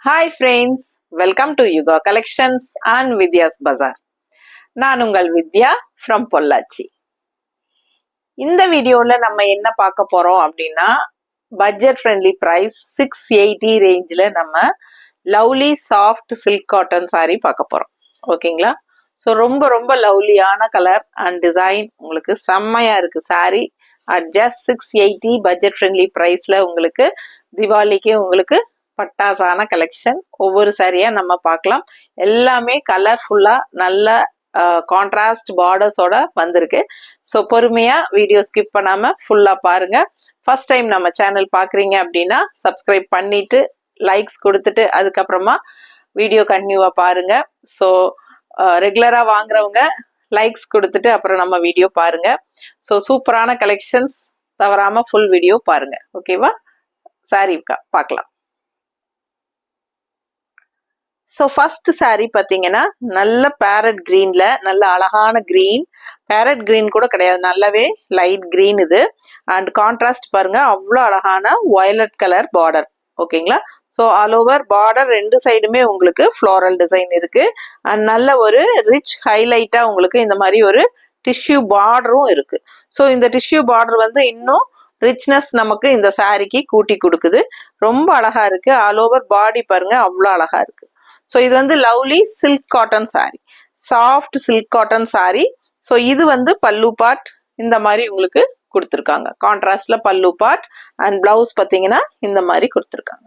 Hi friends, welcome to Yuga Collections and Vidya's Bazaar. நான் உங்கள் வித்யா from Pollachi. இந்த வீடியோல நம்ம என்ன பார்க்க போறோம் அப்படின்னா பட்ஜெட் ஃப்ரெண்ட்லி பிரைஸ் 680 ரேஞ்சில் நம்ம lovely soft silk cotton saree பார்க்க போறோம். ஓகேங்களா? ஸோ ரொம்ப ரொம்ப லவ்லியான கலர் அண்ட் டிசைன் உங்களுக்கு செம்மையா இருக்கு saree at just 680 budget friendly பிரைஸ்ல உங்களுக்கு திவாலிக்கு உங்களுக்கு பட்டாசான கலெக்ஷன் ஒவ்வொரு சாரியா நம்ம பார்க்கலாம். எல்லாமே கலர்ஃபுல்லா நல்ல கான்ட்ராஸ்ட் பார்டர்ஸோட வந்திருக்கு. ஸோ பொறுமையா வீடியோ ஸ்கிப் பண்ணாம ஃபுல்லா பாருங்க. ஃபர்ஸ்ட் டைம் நம்ம சேனல் பாக்குறீங்க அப்படின்னா சப்ஸ்கிரைப் பண்ணிட்டு லைக்ஸ் கொடுத்துட்டு அதுக்கப்புறமா வீடியோ கண்டினியூவா பாருங்க. ஸோ ரெகுலரா வாங்குறவங்க லைக்ஸ் கொடுத்துட்டு அப்புறம் நம்ம வீடியோ பாருங்க. ஸோ சூப்பரான கலெக்ஷன்ஸ் தவறாம ஃபுல் வீடியோ பாருங்க. ஓகேவா? சாரி பார்க்கலாம். ஸோ ஃபர்ஸ்ட் சாரீ பார்த்தீங்கன்னா நல்ல பேரட் கிரீன்ல நல்ல அழகான கிரீன், பேரட் கிரீன் கூட கிடையாது, நல்லாவே லைட் கிரீன் இது. அண்ட் கான்ட்ராஸ்ட் பாருங்க, அவ்வளோ அழகான வயலட் கலர் பார்டர். ஓகேங்களா? ஸோ ஆல் ஓவர் பார்டர் ரெண்டு சைடுமே உங்களுக்கு ஃப்ளோரல் டிசைன் இருக்கு. அண்ட் நல்ல ஒரு ரிச் ஹைலைட்டா உங்களுக்கு இந்த மாதிரி ஒரு டிஷ்யூ பார்டரும் இருக்கு. ஸோ இந்த டிஷ்யூ பார்டர் வந்து இன்னும் ரிச்னஸ் நமக்கு இந்த சாரிக்கு கூட்டி கொடுக்குது. ரொம்ப அழகா இருக்கு. ஆல் ஓவர் பாடி பாருங்க, அவ்வளோ அழகா இருக்கு. ஸோ இது வந்து lovely silk cotton sorry, soft silk cotton sorry. So இது வந்து பல்லு பார்ட் இந்த மாதிரி உங்களுக்கு கொடுத்துருக்காங்க. கான்ட்ராஸ்ட்ல பல்லு பார்ட் அண்ட் பிளவுஸ் பார்த்தீங்கன்னா இந்த மாதிரி கொடுத்துருக்காங்க.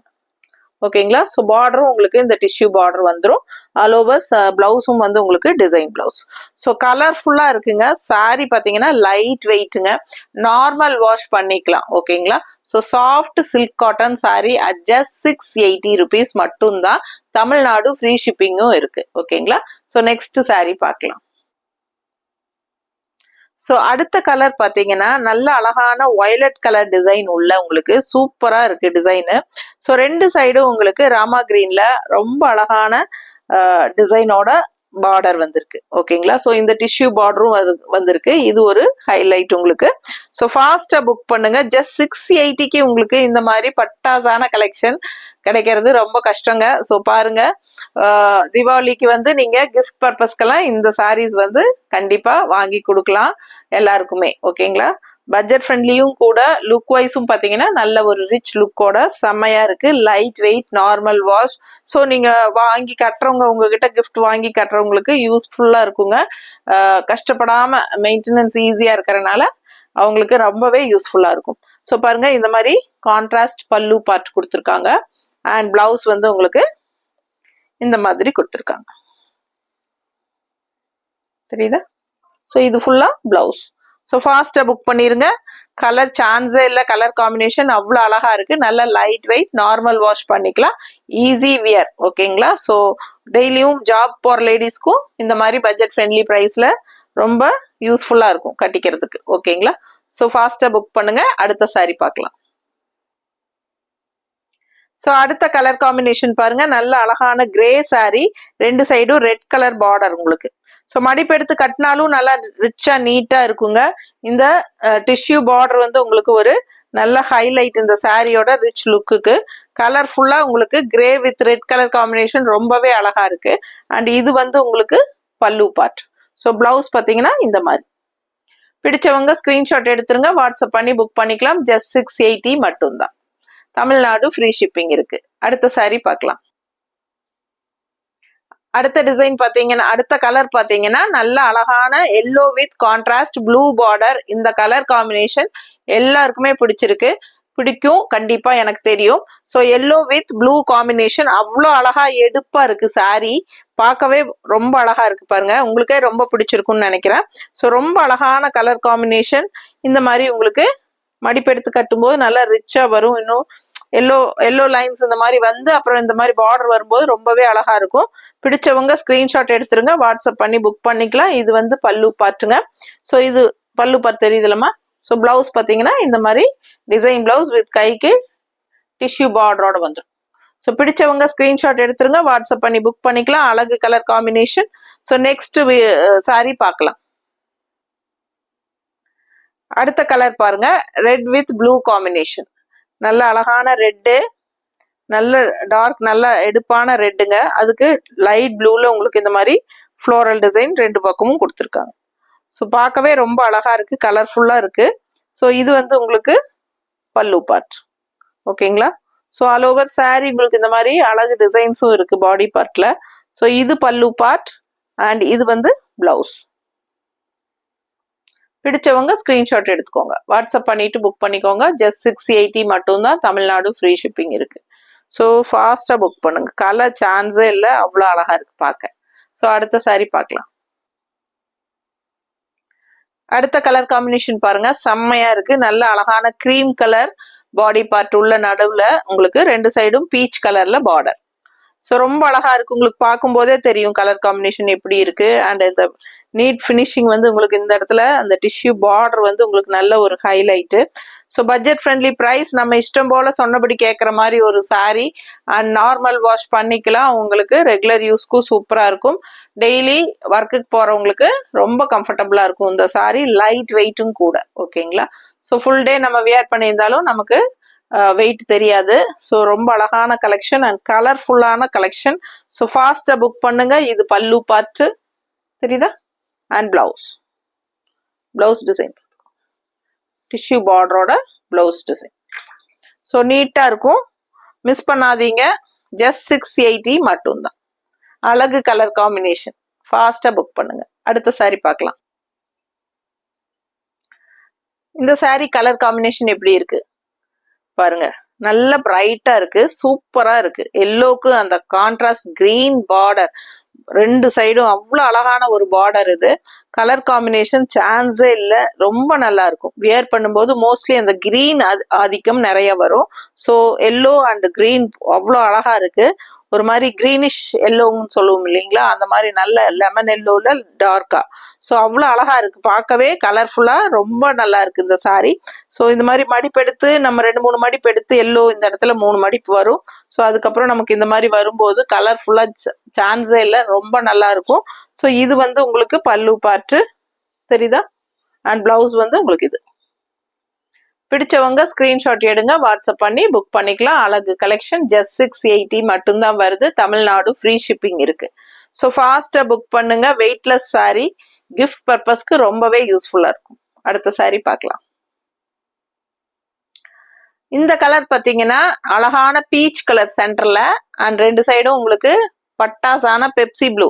ஓகேங்களா? ஸோ பார்டரும் உங்களுக்கு இந்த டிஷ்யூ பார்டர் வந்துடும். ஆல் ஓவர் பிளவுஸும் வந்து உங்களுக்கு டிசைன் பிளவுஸ். ஸோ கலர்ஃபுல்லா இருக்குங்க. சாரி பார்த்தீங்கன்னா லைட் வெயிட்டுங்க, நார்மல் வாஷ் பண்ணிக்கலாம். ஓகேங்களா? So soft silk cotton sorry at just 680 rupees மட்டும்தான். தமிழ்நாடு ஃப்ரீ ஷிப்பிங்கும் இருக்கு. ஓகேங்களா? ஸோ நெக்ஸ்ட் சாரி பார்க்கலாம். ஸோ அடுத்த கலர் பார்த்தீங்கன்னா நல்ல அழகான வயலட் கலர் டிசைன் உள்ள உங்களுக்கு சூப்பரா இருக்கு டிசைனு. ஸோ ரெண்டு சைடும் உங்களுக்கு ராமா கிரீன்ல ரொம்ப அழகான டிசைனோட பார்டர் வந்திருக்கு. ஓகேங்களா? ஸோ இந்த டிஷ்யூ பார்டரும் வந்திருக்கு. இது ஒரு ஹைலைட் உங்களுக்கு. ஸோ ஃபாஸ்டா புக் பண்ணுங்க. ஜஸ்ட் 680க்கு உங்களுக்கு இந்த மாதிரி பட்டாசான கலெக்ஷன் கிடைக்கிறது ரொம்ப கஷ்டங்க. ஸோ பாருங்க, தீபாவளிக்கு வந்து நீங்க கிஃப்ட் பர்பஸ்க்கெல்லாம் இந்த சாரீஸ் வந்து கண்டிப்பா வாங்கி கொடுக்கலாம் எல்லாருக்குமே. ஓகேங்களா? பட்ஜெட் ஃப்ரெண்ட்லியும் கூட, லுக் வைஸும் பார்த்தீங்கன்னா நல்ல ஒரு ரிச் லுக்கோட செம்மையா இருக்கு. Light weight, normal wash. So நீங்க வாங்கி கட்டுறவங்க, உங்ககிட்ட கிஃப்ட் வாங்கி கட்டுறவங்களுக்கு யூஸ்ஃபுல்லா இருக்குங்க. கஷ்டப்படாம மெயின்டெனன்ஸ் ஈஸியா இருக்கிறனால அவங்களுக்கு ரொம்பவே யூஸ்ஃபுல்லா இருக்கும். ஸோ பாருங்க, இந்த மாதிரி கான்ட்ராஸ்ட் பல்லு பார்ட் கொடுத்துருக்காங்க. அண்ட் பிளவுஸ் வந்து உங்களுக்கு இந்த மாதிரி கொடுத்துருக்காங்க. தெரியுதா? ஸோ இது ஃபுல்லா பிளவுஸ். ஸோ ஃபாஸ்டா புக் பண்ணிருங்க. கலர் சான்ஸே இல்லை, கலர் காம்பினேஷன் அவ்வளோ அழகா இருக்கு. நல்ல லைட் வெயிட், நார்மல் வாஷ் பண்ணிக்கலாம், ஈஸி வியர். ஓகேங்களா? ஸோ டெய்லியும் ஜாப் போற லேடிஸ்க்கும் இந்த மாதிரி பட்ஜெட் ஃப்ரெண்ட்லி பிரைஸ்ல ரொம்ப யூஸ்ஃபுல்லா இருக்கும் கட்டிக்கிறதுக்கு. ஓகேங்களா? ஸோ ஃபாஸ்டா புக் பண்ணுங்க. அடுத்த சாரி பார்க்கலாம். ஸோ அடுத்த கலர் காம்பினேஷன் பாருங்க, நல்ல அழகான கிரே சாரி, ரெண்டு சைடும் ரெட் கலர் பார்டர் உங்களுக்கு. ஸோ மடிப்பு எடுத்து கட்டினாலும் நல்லா ரிச்சா நீட்டா இருக்குங்க. இந்த டிஷ்யூ பார்டர் வந்து உங்களுக்கு ஒரு நல்ல ஹைலைட் இந்த சாரியோட ரிச் லுக்குக்கு. கலர்ஃபுல்லா உங்களுக்கு grey with red colour combination ரொம்பவே அழகா இருக்கு. அண்ட் இது வந்து உங்களுக்கு பல்லு பார்ட். ஸோ பிளவுஸ் பார்த்தீங்கன்னா இந்த மாதிரி. பிடிச்சவங்க ஸ்கிரீன்ஷாட் எடுத்துருங்க, வாட்ஸ்அப் பண்ணி புக் பண்ணிக்கலாம். ஜஸ்ட் 680 மட்டும்தான். தமிழ்நாடு ஃப்ரீ ஷிப்பிங் இருக்கு. அடுத்த சாரி பார்க்கலாம். அடுத்த டிசைன் பாத்தீங்கன்னா, அடுத்த கலர் பாத்தீங்கன்னா நல்ல அழகான yellow with contrast blue border. இந்த கலர் காம்பினேஷன் எல்லாருக்குமே பிடிக்கும் கண்டிப்பா, எனக்கு தெரியும். So yellow with blue combination அவ்வளோ அழகா எடுப்பா இருக்கு சாரி. பார்க்கவே ரொம்ப அழகா இருக்கு பாருங்க. உங்களுக்கே ரொம்ப பிடிச்சிருக்கும்னு நினைக்கிறேன். ஸோ ரொம்ப அழகான கலர் காம்பினேஷன். இந்த மாதிரி உங்களுக்கு மடிப்பெடுத்து கட்டும்போது நல்லா ரிச்சா வரும். இன்னும் எல்லோ லைன்ஸ் இந்த மாதிரி வந்து அப்புறம் இந்த மாதிரி பார்டர் வரும்போது ரொம்பவே அழகா இருக்கும். பிடிச்சவங்க ஸ்கிரீன்ஷாட் எடுத்துருங்க, வாட்ஸ்அப் பண்ணி புக் பண்ணிக்கலாம். இது வந்து பல்லு பார்ட்டுங்க. ஸோ இது பல்லு பார்ட் தெரியுதுலமா. ஸோ பிளவுஸ் பார்த்தீங்கன்னா இந்த மாதிரி டிசைன் பிளவுஸ் வித் கைக்கு டிஷ்யூ பார்டரோட வந்துடும். ஸோ பிடிச்சவங்க ஸ்கிரீன்ஷாட் எடுத்துருங்க, வாட்ஸ்அப் பண்ணி புக் பண்ணிக்கலாம். அழகு colour combination. So next sorry பார்க்கலாம். அடுத்த கலர் பாருங்க, ரெட் வித் ப்ளூ காம்பினேஷன். நல்ல அழகான ரெட்டு நல்ல டார்க் நல்ல எடுப்பான ரெட்டுங்க. அதுக்கு லைட் ப்ளூல உங்களுக்கு இந்த மாதிரி ஃப்ளோரல் டிசைன் ரெண்டு பக்கமும் கொடுத்துருக்காங்க. ஸோ பார்க்கவே ரொம்ப அழகா இருக்கு, கலர்ஃபுல்லா இருக்கு. ஸோ இது வந்து உங்களுக்கு பல்லு பார்ட். ஓகேங்களா? ஸோ ஆல் ஓவர் சாரி உங்களுக்கு இந்த மாதிரி அழகு டிசைன்ஸும் இருக்கு பாடி பார்ட்ல. ஸோ இது பல்லு பார்ட் அண்ட் இது வந்து பிளவுஸ். பிடிச்சவங்க ஸ்கிரீன்ஷாட் எடுத்துக்கோங்க, வாட்ஸ்அப் பண்ணிட்டு புக் பண்ணிக்கோங்க. ஜஸ்ட் 680 மட்டும்தான், தமிழ்நாடு ஃப்ரீ ஷிப்பிங் இருக்கு. ஸோ ஃபாஸ்டா புக் பண்ணுங்க, கலர் சான்ஸே இல்லை, அவ்வளோ அழகா இருக்கு பார்க்க. ஸோ அடுத்த சாரி பார்க்கலாம். அடுத்த கலர் காம்பினேஷன் பாருங்க, செம்மையா இருக்கு. நல்ல அழகான கிரீம் கலர் பாடி பார்ட் உள்ள, நடுவுல உங்களுக்கு ரெண்டு சைடும் பீச் கலர்ல பார்டர். ஸோ ரொம்ப அழகா இருக்கு, உங்களுக்கு பார்க்கும் போதே தெரியும் கலர் காம்பினேஷன் எப்படி இருக்கு. அண்ட் இந்த நீட் ஃபினிஷிங் வந்து உங்களுக்கு இந்த இடத்துல அந்த டிஷ்யூ பார்டர் வந்து உங்களுக்கு நல்ல ஒரு highlight. So budget friendly price, நம்ம இஷ்டம் போல சொன்னபடி கேட்குற மாதிரி ஒரு சாரி. அண்ட் நார்மல் வாஷ் பண்ணிக்கலாம், உங்களுக்கு ரெகுலர் யூஸ்க்கும் சூப்பராக இருக்கும். டெய்லி ஒர்க்குக்கு போகிறவங்களுக்கு ரொம்ப கம்ஃபர்டபுளாக இருக்கும் இந்த சாரி, லைட் வெயிட்டும் கூட. ஓகேங்களா? ஸோ ஃபுல் டே நம்ம வியர் பண்ணியிருந்தாலும் நமக்கு வெயிட் தெரியாது. ஸோ ரொம்ப அழகான கலெக்ஷன் அண்ட் கலர்ஃபுல்லான கலெக்ஷன். ஸோ ஃபாஸ்டா புக் பண்ணுங்க. இது பல்லு பார்ட் தெரியுதா, அண்ட் பிளவுஸ் டிசைன் டிஷ்யூ பார்டரோட பிளவுஸ் டிசைன். ஸோ நீட்டா இருக்கும், மிஸ் பண்ணாதீங்க. ஜஸ்ட் 680 மட்டும்தான். அழகு கலர் காம்பினேஷன், ஃபாஸ்டா புக் பண்ணுங்க. அடுத்த சாரி பார்க்கலாம். இந்த சாரி கலர் காம்பினேஷன் எப்படி இருக்கு பாருங்க, நல்ல பிரைட்டா இருக்கு, சூப்பரா இருக்கு. எல்லோக்கு அந்த கான்ட்ராஸ்ட் கிரீன் பார்டர் ரெண்டு சைடும் அவ்வளோ அழகான ஒரு பார்டர். இது கலர் காம்பினேஷன் சான்ஸே இல்லை, ரொம்ப நல்லா இருக்கும். வியர் பண்ணும்போது மோஸ்ட்லி அந்த கிரீன் ஆதிக்கம் நிறைய வரும். ஸோ எல்லோ அண்ட் கிரீன் அவ்வளோ அழகா இருக்கு. ஒரு மாதிரி கிரீனிஷ் எல்லோன்னு சொல்லுவோம் இல்லைங்களா, அந்த மாதிரி நல்ல லெமன் எல்லோல டார்க்கா. ஸோ அவ்வளோ அழகா இருக்கு, பார்க்கவே கலர்ஃபுல்லா ரொம்ப நல்லா இருக்கு இந்த சாரி. ஸோ இந்த மாதிரி மடிப்பெடுத்து நம்ம 2-3 மடிப்பெடுத்து எல்லோ இந்த இடத்துல 3 மடிப்பு வரும். ஸோ அதுக்கப்புறம் நமக்கு இந்த மாதிரி வரும்போது கலர்ஃபுல்லா சான்ஸே இல்லை, ரொம்ப நல்லா இருக்கும். ஸோ இது வந்து உங்களுக்கு பல்லு பார்ட்டு தெரியுதா, அண்ட் பிளவுஸ் வந்து உங்களுக்கு இது. பிடிச்சவங்க ஸ்கிரீன்ஷாட் எடுங்க, வாட்ஸ்அப் பண்ணி புக் பண்ணிக்கலாம். அழகு கலெக்ஷன் ஜஸ்ட் 680 மட்டும்தான் வருது, தமிழ்நாடு ஃப்ரீ ஷிப்பிங் இருக்கு. ஸோ ஃபாஸ்டா புக் பண்ணுங்க. வெயிட்லெஸ் சாரி, கிஃப்ட் பர்பஸ்க்கு ரொம்பவே யூஸ்ஃபுல்லா இருக்கும். அடுத்த சாரி பார்க்கலாம். இந்த கலர் பாத்தீங்கன்னா அழகான பீச் கலர் சென்டர்ல அண்ட் ரெண்டு சைடும் உங்களுக்கு பட்டாசான பெப்சி ப்ளூ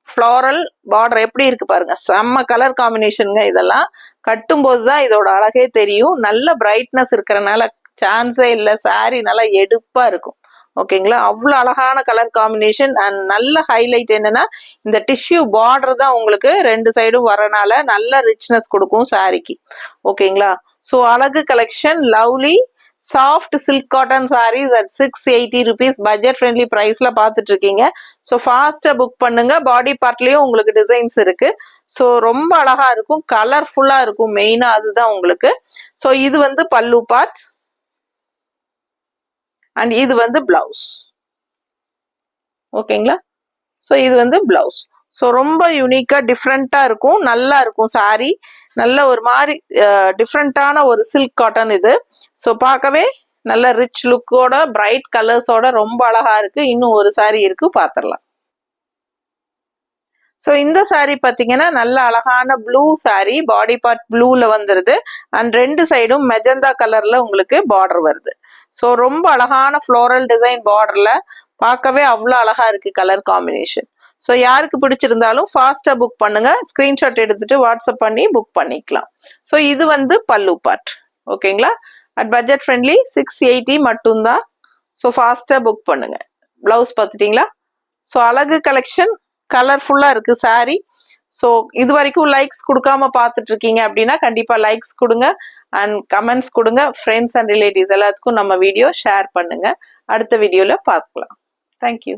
ஃப்ளோரல் பார்டர் எப்படி இருக்கு பாருங்க, செம்ம கலர் காம்பினேஷனுங்க. இதெல்லாம் கட்டும் போதுதான் இதோட அழகே தெரியும். நல்ல பிரைட்னஸ் இருக்கிறனால சான்ஸே இல்லை, சாரி நல்லா எடுப்பா இருக்கும். ஓகேங்களா? அவ்வளோ அழகான கலர் காம்பினேஷன் அண்ட் நல்ல ஹைலைட் என்னன்னா இந்த டிஷ்யூ பார்டர் தான் உங்களுக்கு ரெண்டு சைடும் வரனால நல்ல ரிச்னஸ் கொடுக்கும் சாரிக்கு. ஓகேங்களா? ஸோ அழகு collection, lovely soft silk cotton sarees at 680 rupees budget friendly பிரைஸ்ல பார்த்துட்டு இருக்கீங்க. ஸோ ஃபாஸ்டா புக் பண்ணுங்க. பாடி பார்ட்லயும் உங்களுக்கு டிசைன்ஸ் இருக்கு. ஸோ ரொம்ப அழகா இருக்கும், கலர்ஃபுல்லா இருக்கும், மெயினா அதுதான் உங்களுக்கு. ஸோ இது வந்து பல்லு பார்ட் அண்ட் இது வந்து பிளவுஸ். ஓகேங்களா? ஸோ இது வந்து பிளவுஸ். ஸோ ரொம்ப யூனிக்கா டிஃப்ரெண்டா இருக்கும், நல்லா இருக்கும் சாரி. நல்ல ஒரு மாதிரி டிஃப்ரெண்டான ஒரு சில்க் காட்டன் இது. ஸோ பார்க்கவே நல்ல ரிச் லுக்கோட பிரைட் கலர்ஸோட ரொம்ப அழகா இருக்கு. இன்னும் ஒரு சாரி இருக்கு, பார்த்துடலாம். ஸோ இந்த சாரி பார்த்தீங்கன்னா நல்ல அழகான ப்ளூ சாரி, பாடி பார்ட் ப்ளூல வந்துருது அண்ட் ரெண்டு சைடும் மெஜந்தா கலர்ல உங்களுக்கு பார்டர் வருது. ஸோ ரொம்ப அழகான ஃப்ளோரல் டிசைன் பார்டர்ல பார்க்கவே அவ்வளோ அழகா இருக்கு கலர் காம்பினேஷன். ஸோ யாருக்கு பிடிச்சிருந்தாலும் ஃபாஸ்டா புக் பண்ணுங்க, ஸ்கிரீன்ஷாட் எடுத்துட்டு வாட்ஸ்அப் பண்ணி புக் பண்ணிக்கலாம். ஸோ இது வந்து பல்லு பார்ட். ஓகேங்களா? அட் பட்ஜெட் ஃப்ரெண்ட்லி 680 மட்டும்தான். ஸோ ஃபாஸ்டா புக் பண்ணுங்க. பிளவுஸ் பார்த்துட்டீங்களா? ஸோ அழகு கலெக்ஷன், கலர்ஃபுல்லா இருக்கு சாரி. ஸோ இது வரைக்கும் லைக்ஸ் கொடுக்காம பார்த்துட்டு இருக்கீங்க அப்படின்னா கண்டிப்பா லைக்ஸ் கொடுங்க அண்ட் கமெண்ட்ஸ் கொடுங்க. ஃப்ரெண்ட்ஸ் அண்ட் ரிலேட்டிவ்ஸ் எல்லாத்துக்கும் நம்ம வீடியோ ஷேர் பண்ணுங்க. அடுத்த வீடியோல பார்க்கலாம். தேங்க்யூ.